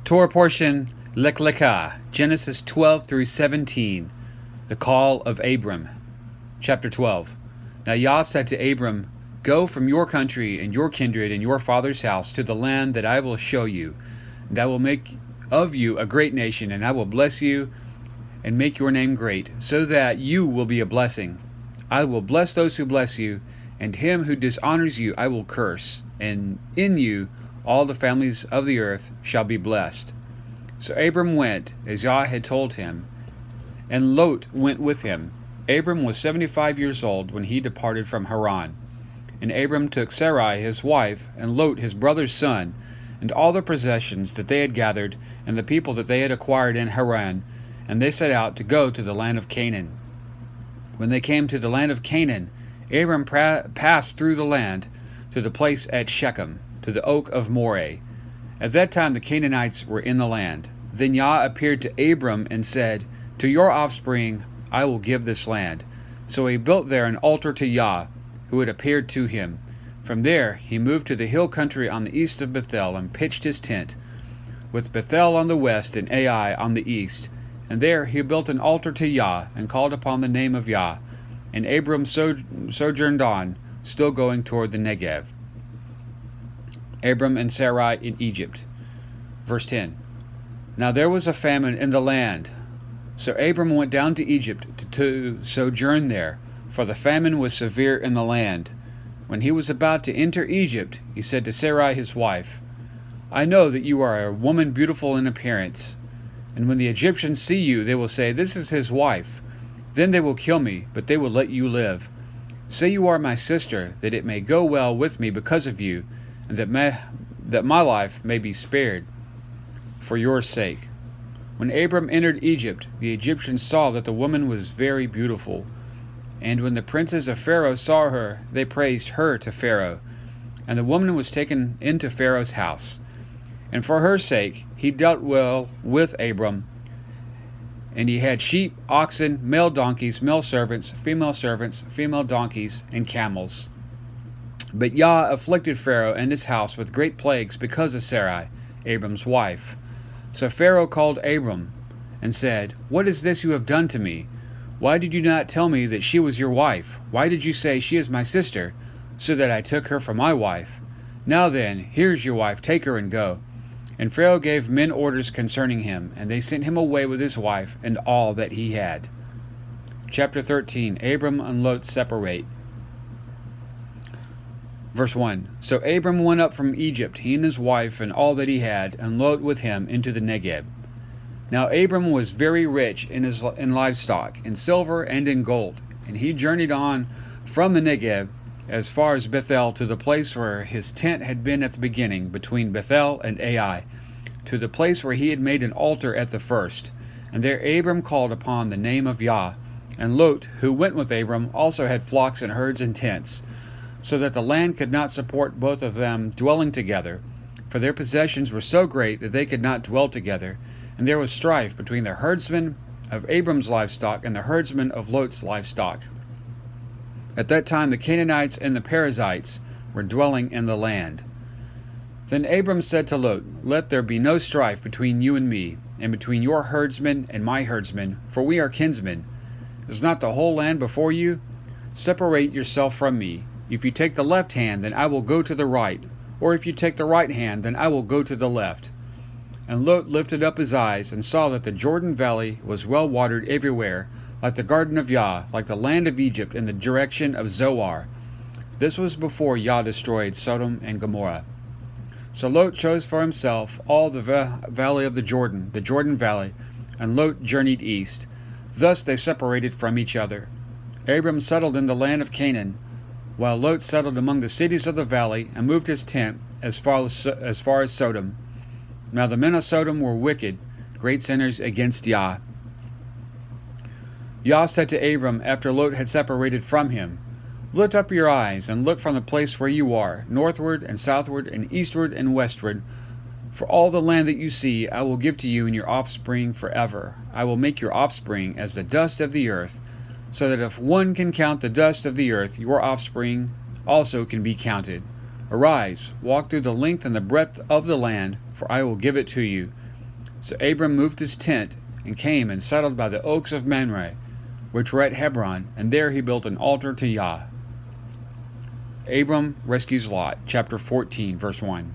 Torah portion Lecha, Genesis 12 through 17, the call of Abram. Chapter 12. Now Yah said to Abram, Go from your country and your kindred and your father's house to the land that I will show you, and I will make of you a great nation, and I will bless you and make your name great, so that you will be a blessing. I will bless those who bless you, and him who dishonors you I will curse, and in you all the families of the earth shall be blessed. So Abram went, as Yah had told him, and Lot went with him. Abram was 75 years old when he departed from Haran. And Abram took Sarai his wife, and Lot his brother's son, and all the possessions that they had gathered, and the people that they had acquired in Haran, and they set out to go to the land of Canaan. When they came to the land of Canaan, Abram passed through the land to the place at Shechem, to the oak of Moreh. At that time the Canaanites were in the land. Then Yah appeared to Abram and said, To your offspring I will give this land. So he built there an altar to Yah, who had appeared to him. From there he moved to the hill country on the east of Bethel, and pitched his tent, with Bethel on the west and Ai on the east. And there he built an altar to Yah, and called upon the name of Yah. And Abram sojourned on, still going toward the Negev. Abram and Sarai in Egypt. Verse 10. Now there was a famine in the land. So Abram went down to Egypt to sojourn there, for the famine was severe in the land. When he was about to enter Egypt, he said to Sarai his wife, I know that you are a woman beautiful in appearance, and when the Egyptians see you, they will say, This is his wife. Then they will kill me, but they will let you live. Say you are my sister, that it may go well with me because of you, and that my life may be spared for your sake. When Abram entered Egypt, the Egyptians saw that the woman was very beautiful. And when the princes of Pharaoh saw her, they praised her to Pharaoh. And the woman was taken into Pharaoh's house. And for her sake he dealt well with Abram. And he had sheep, oxen, male donkeys, female servants, female donkeys, and camels. But Yah afflicted Pharaoh and his house with great plagues because of Sarai, Abram's wife. So Pharaoh called Abram and said, What is this you have done to me? Why did you not tell me that she was your wife? Why did you say, She is my sister, so that I took her for my wife? Now then, here's your wife, take her and go. And Pharaoh gave men orders concerning him, and they sent him away with his wife and all that he had. Chapter 13. Abram and Lot separate. Verse 1. So Abram went up from Egypt, he and his wife and all that he had, and Lot with him into the Negev. Now Abram was very rich in livestock, in silver and in gold, and he journeyed on from the Negev as far as Bethel, to the place where his tent had been at the beginning, between Bethel and Ai, to the place where he had made an altar at the first. And there Abram called upon the name of Yah. And Lot, who went with Abram, also had flocks and herds and tents, so that the land could not support both of them dwelling together, for their possessions were so great that they could not dwell together. And there was strife between the herdsmen of Abram's livestock and the herdsmen of Lot's livestock. At that time the Canaanites and the Perizzites were dwelling in the land. Then Abram said to Lot, Let there be no strife between you and me, and between your herdsmen and my herdsmen, for we are kinsmen. Is not the whole land before you? Separate yourself from me. If you take the left hand, then I will go to the right, or if you take the right hand, then I will go to the left. And Lot lifted up his eyes, and saw that the Jordan valley was well watered everywhere, like the garden of Yah, like the land of Egypt in the direction of Zoar. This was before Yah destroyed Sodom and Gomorrah. So Lot chose for himself all the valley of the Jordan valley, and Lot journeyed east. Thus they separated from each other. Abram settled in the land of Canaan, while Lot settled among the cities of the valley, and moved his tent as far as Sodom. Now the men of Sodom were wicked, great sinners against Yah. Yah said to Abram after Lot had separated from him, Lift up your eyes and look from the place where you are, northward and southward and eastward and westward. For all the land that you see I will give to you and your offspring forever. I will make your offspring as the dust of the earth, so that if one can count the dust of the earth, your offspring also can be counted. Arise, walk through the length and the breadth of the land, for I will give it to you. So Abram moved his tent and came and settled by the oaks of Mamre, which were at Hebron, and there he built an altar to Yah. Abram rescues Lot, chapter 14, verse 1.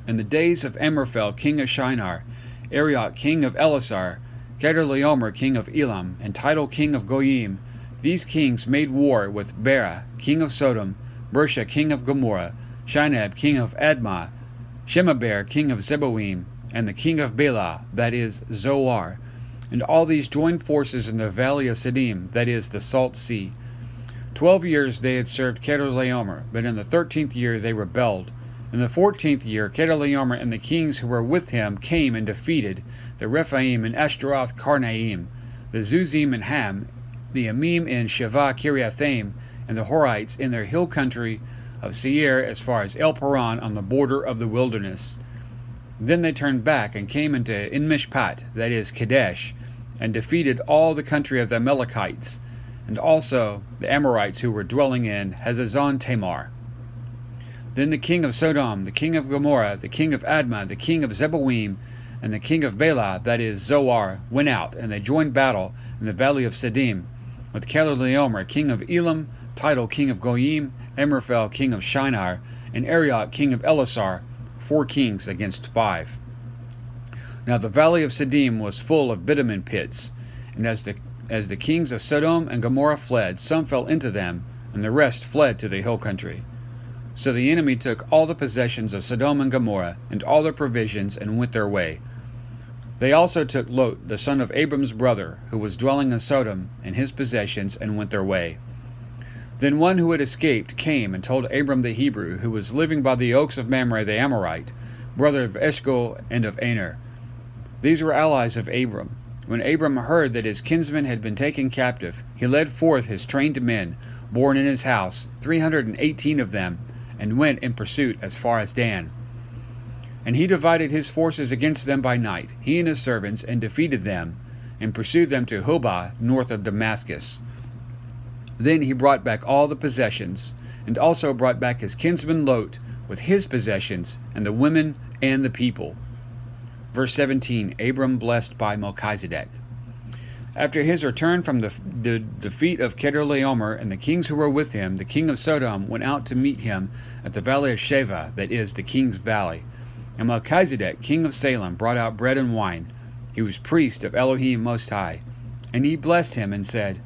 In the days of Amraphel, king of Shinar, Arioch, king of Elasar, Kedorlaomer, king of Elam, and Tidal, king of Goyim, these kings made war with Bera, king of Sodom, Bersha, king of Gomorrah, Shinab, king of Admah, Shemaber, king of Zeboim, and the king of Bela, that is, Zoar. And all these joined forces in the valley of Siddim, that is, the Salt Sea. 12 years they had served Kedorlaomer, but in the 13th year they rebelled. In the 14th year, Kedorlaomer and the kings who were with him came and defeated the Rephaim and Ashtaroth Karnaim, the Zuzim and Ham, the Amim in Sheva Kiriathaim, and the Horites in their hill country of Seir as far as El Paran on the border of the wilderness. Then they turned back and came into Enmishpat, that is, Kadesh, and defeated all the country of the Amalekites, and also the Amorites who were dwelling in Hazazon Tamar. Then the king of Sodom, the king of Gomorrah, the king of Admah, the king of Zeboim, and the king of Bela, that is, Zoar, went out, and they joined battle in the valley of Siddim, with Kedorlaomer, king of Elam, Tidal, king of Goyim, Amraphel, king of Shinar, and Arioch, king of Elasar, 4 kings against 5. Now the valley of Siddim was full of bitumen pits, and as the kings of Sodom and Gomorrah fled, some fell into them, and the rest fled to the hill country. So the enemy took all the possessions of Sodom and Gomorrah, and all their provisions, and went their way. They also took Lot, the son of Abram's brother, who was dwelling in Sodom, and his possessions, and went their way. Then one who had escaped came and told Abram the Hebrew, who was living by the oaks of Mamre the Amorite, brother of Eshcol and of Aner. These were allies of Abram. When Abram heard that his kinsman had been taken captive, he led forth his trained men, born in his house, 318 of them, and went in pursuit as far as Dan. And he divided his forces against them by night, he and his servants, and defeated them, and pursued them to Hobah, north of Damascus. Then he brought back all the possessions, and also brought back his kinsman Lot with his possessions, and the women and the people. Verse 17, Abram blessed by Melchizedek. After his return from the defeat of Kedorlaomer and the kings who were with him, the king of Sodom went out to meet him at the valley of Sheva, that is, the king's valley. And Melchizedek, king of Salem, brought out bread and wine. He was priest of Elohim Most High. And he blessed him and said,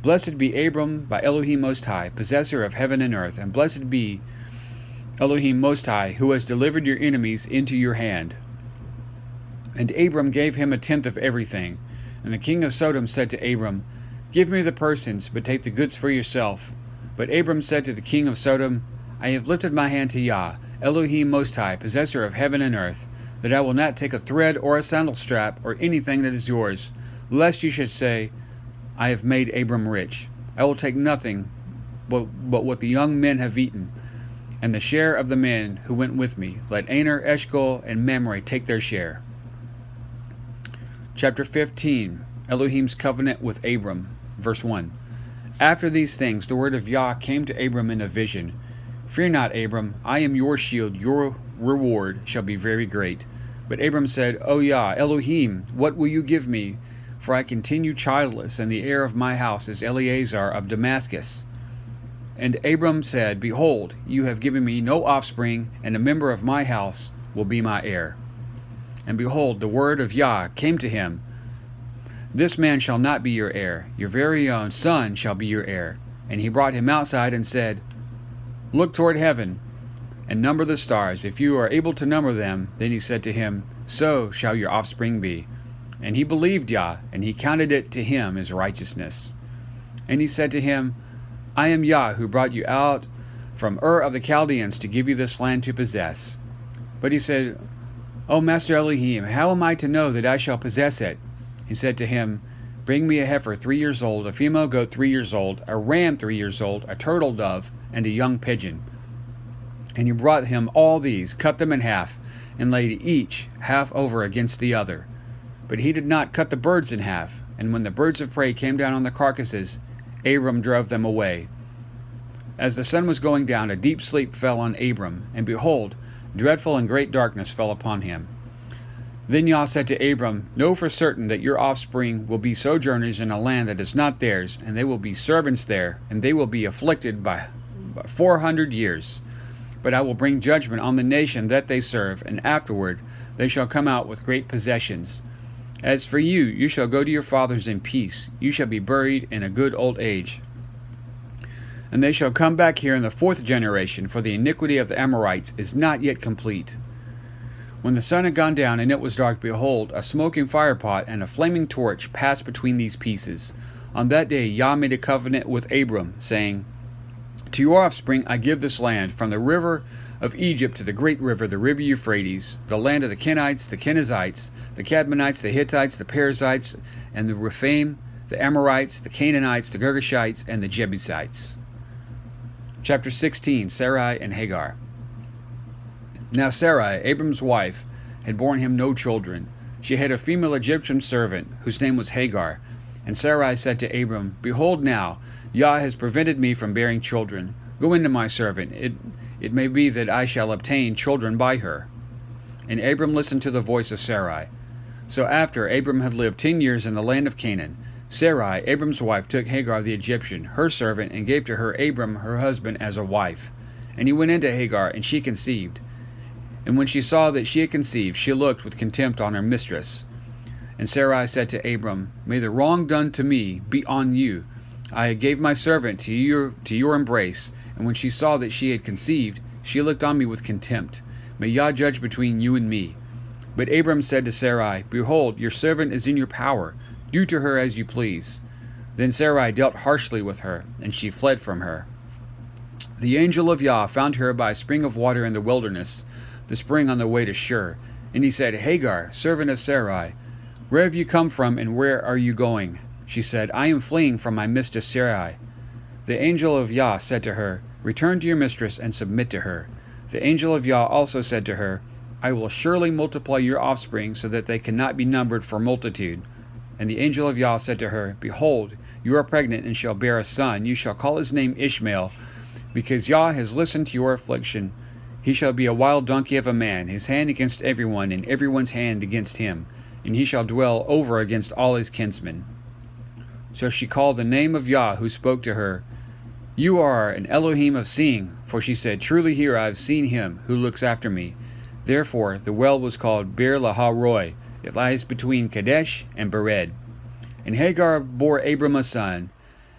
Blessed be Abram by Elohim Most High, possessor of heaven and earth, and blessed be Elohim Most High, who has delivered your enemies into your hand. And Abram gave him 1/10 of everything. And the king of Sodom said to Abram, Give me the persons, but take the goods for yourself. But Abram said to the king of Sodom, I have lifted my hand to Yah, Elohim Most High, possessor of heaven and earth, that I will not take a thread or a sandal strap or anything that is yours, lest you should say, I have made Abram rich. I will take nothing but what the young men have eaten, and the share of the men who went with me. Let Aner, Eshcol, and Mamre take their share. Chapter 15, Elohim's covenant with Abram. Verse 1. After these things the word of Yah came to Abram in a vision. Fear not, Abram, I am your shield, your reward shall be very great. But Abram said, O Yah, Elohim, what will you give me? For I continue childless, and the heir of my house is Eleazar of Damascus. And Abram said, Behold, you have given me no offspring, and a member of my house will be my heir. And behold, the word of Yah came to him, This man shall not be your heir, your very own son shall be your heir. And he brought him outside and said, Look toward heaven, and number the stars, if you are able to number them. Then he said to him, So shall your offspring be. And he believed Yah, and he counted it to him as righteousness. And he said to him, I am Yah, who brought you out from Ur of the Chaldeans to give you this land to possess. But he said, O Master Elohim, how am I to know that I shall possess it? He said to him, Bring me a heifer 3 years old, a female goat 3 years old, a ram 3 years old, a turtle dove, and a young pigeon. And he brought him all these, cut them in half, and laid each half over against the other. But he did not cut the birds in half. And when the birds of prey came down on the carcasses, Abram drove them away. As the sun was going down, a deep sleep fell on Abram, and behold, dreadful and great darkness fell upon him. Then Yah said to Abram, Know for certain that your offspring will be sojourners in a land that is not theirs, and they will be servants there, and they will be afflicted by 400 years. But I will bring judgment on the nation that they serve, and afterward they shall come out with great possessions. As for you, you shall go to your fathers in peace. You shall be buried in a good old age. And they shall come back here in the 4th generation, for the iniquity of the Amorites is not yet complete. When the sun had gone down and it was dark, behold, a smoking firepot and a flaming torch passed between these pieces. On that day Yah made a covenant with Abram, saying, To your offspring I give this land, from the river of Egypt to the great river, the river Euphrates, the land of the Kenites, the Kenizzites, the Cadmonites, the Hittites, the Perizzites, and the Rephaim, the Amorites, the Canaanites, the Girgashites, and the Jebusites. Chapter 16, Sarai and Hagar. Now Sarai, Abram's wife, had borne him no children. She had a female Egyptian servant, whose name was Hagar. And Sarai said to Abram, Behold now, Yah has prevented me from bearing children. Go into my servant. It may be that I shall obtain children by her. And Abram listened to the voice of Sarai. So after Abram had lived 10 years in the land of Canaan, Sarai, Abram's wife, took Hagar the Egyptian, her servant, and gave to her Abram her husband as a wife. And he went into Hagar, and she conceived. And when she saw that she had conceived, she looked with contempt on her mistress. And Sarai said to Abram, May the wrong done to me be on you. I gave my servant to your embrace, and when she saw that she had conceived, she looked on me with contempt. May Yah judge between you and me. But Abram said to Sarai, Behold, your servant is in your power. Do to her as you please. Then Sarai dealt harshly with her, and she fled from her. The angel of Yah found her by a spring of water in the wilderness, the spring on the way to Shur. And he said, Hagar, servant of Sarai, where have you come from, and where are you going? She said, I am fleeing from my mistress Sarai. The angel of Yah said to her, Return to your mistress and submit to her. The angel of Yah also said to her, I will surely multiply your offspring so that they cannot be numbered for multitude. And the angel of Yah said to her, Behold, you are pregnant and shall bear a son. You shall call his name Ishmael, because Yah has listened to your affliction. He shall be a wild donkey of a man, his hand against everyone, and everyone's hand against him, and he shall dwell over against all his kinsmen. So she called the name of Yah who spoke to her, You are an Elohim of seeing, for she said, Truly here I have seen him who looks after me. Therefore the well was called Beer Lahai Roi. It lies between Kadesh and Bered. And Hagar bore Abram a son,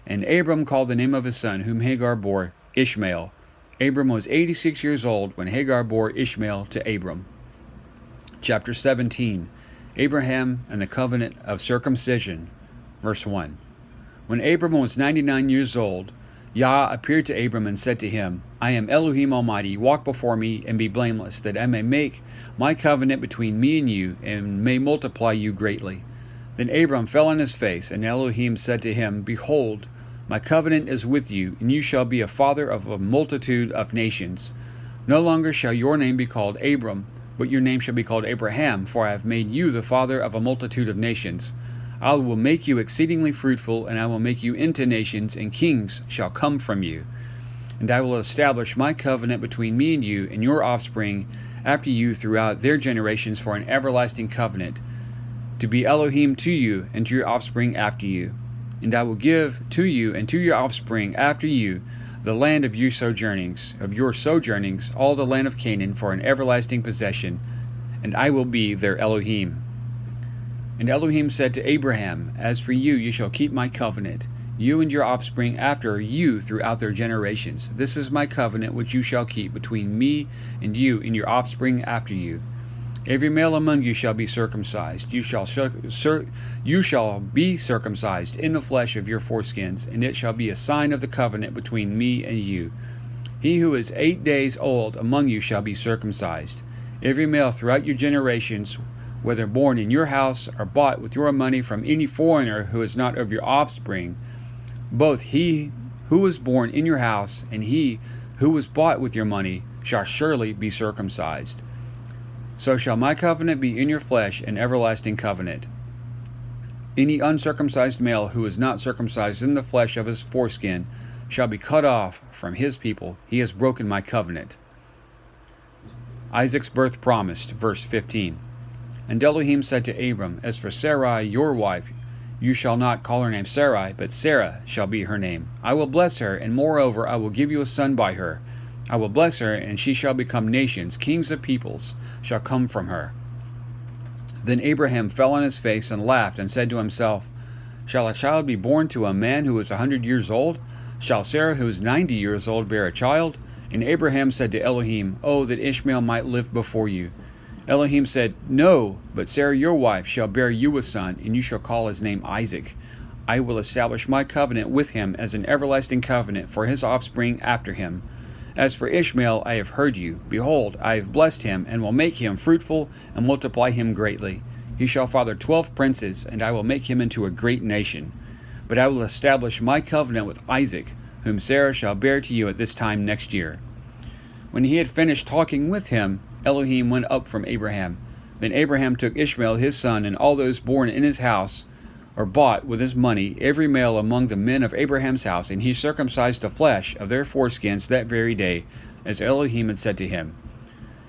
and Abram called the name of his son, whom Hagar bore, Ishmael. Abram was 86 years old when Hagar bore Ishmael to Abram. Chapter 17. Abraham and the covenant of circumcision. Verse 1. When Abram was 99 years old, Yah appeared to Abram and said to him, I am Elohim Almighty, walk before me and be blameless, that I may make my covenant between me and you, and may multiply you greatly. Then Abram fell on his face, and Elohim said to him, Behold, my covenant is with you, and you shall be a father of a multitude of nations. No longer shall your name be called Abram, but your name shall be called Abraham, for I have made you the father of a multitude of nations. I will make you exceedingly fruitful, and I will make you into nations, and kings shall come from you. And I will establish my covenant between me and you and your offspring after you throughout their generations for an everlasting covenant, to be Elohim to you and to your offspring after you. And I will give to you and to your offspring after you the land of your sojournings, all the land of Canaan, for an everlasting possession, and I will be their Elohim. And Elohim said to Abraham, As for you, you shall keep my covenant, you and your offspring after you throughout their generations. This is my covenant which you shall keep between me and your offspring after you. Every male among you shall be circumcised. You shall be circumcised in the flesh of your foreskins, and it shall be a sign of the covenant between me and you. He who is 8 days old among you shall be circumcised. Every male throughout your generations, whether born in your house or bought with your money from any foreigner who is not of your offspring, both he who was born in your house and he who was bought with your money shall surely be circumcised. So shall my covenant be in your flesh, an everlasting covenant. Any uncircumcised male who is not circumcised in the flesh of his foreskin shall be cut off from his people. He has broken my covenant. Isaac's birth promised, verse 15. And Elohim said to Abram, As for Sarai, your wife, you shall not call her name Sarai, but Sarah shall be her name. I will bless her, and moreover I will give you a son by her. I will bless her, and she shall become nations. Kings of peoples shall come from her. Then Abraham fell on his face and laughed, and said to himself, Shall a child be born to a man who is 100 years old? Shall Sarah, who is 90 years old, bear a child? And Abraham said to Elohim, Oh, that Ishmael might live before you. Elohim said, No, but Sarah your wife shall bear you a son, and you shall call his name Isaac. I will establish my covenant with him as an everlasting covenant for his offspring after him. As for Ishmael, I have heard you. Behold, I have blessed him, and will make him fruitful, and multiply him greatly. He shall father 12 princes, and I will make him into a great nation. But I will establish my covenant with Isaac, whom Sarah shall bear to you at this time next year. When he had finished talking with him, Elohim went up from Abraham. Then Abraham took Ishmael his son, and all those born in his house, or bought with his money, every male among the men of Abraham's house, and he circumcised the flesh of their foreskins that very day, as Elohim had said to him.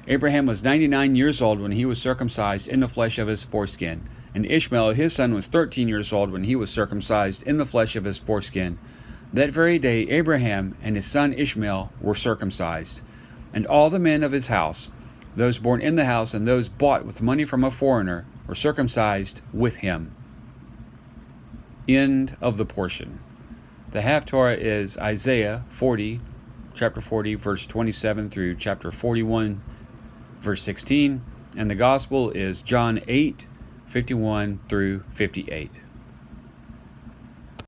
Abraham was 99 years old when he was circumcised in the flesh of his foreskin, and Ishmael his son was 13 years old when he was circumcised in the flesh of his foreskin. That very day Abraham and his son Ishmael were circumcised. And all the men of his house, those born in the house and those bought with money from a foreigner, were circumcised with him. End of the portion. The Haftorah is Isaiah 40, chapter 40, verse 27 through chapter 41, verse 16, and the Gospel is John 8, 51 through 58.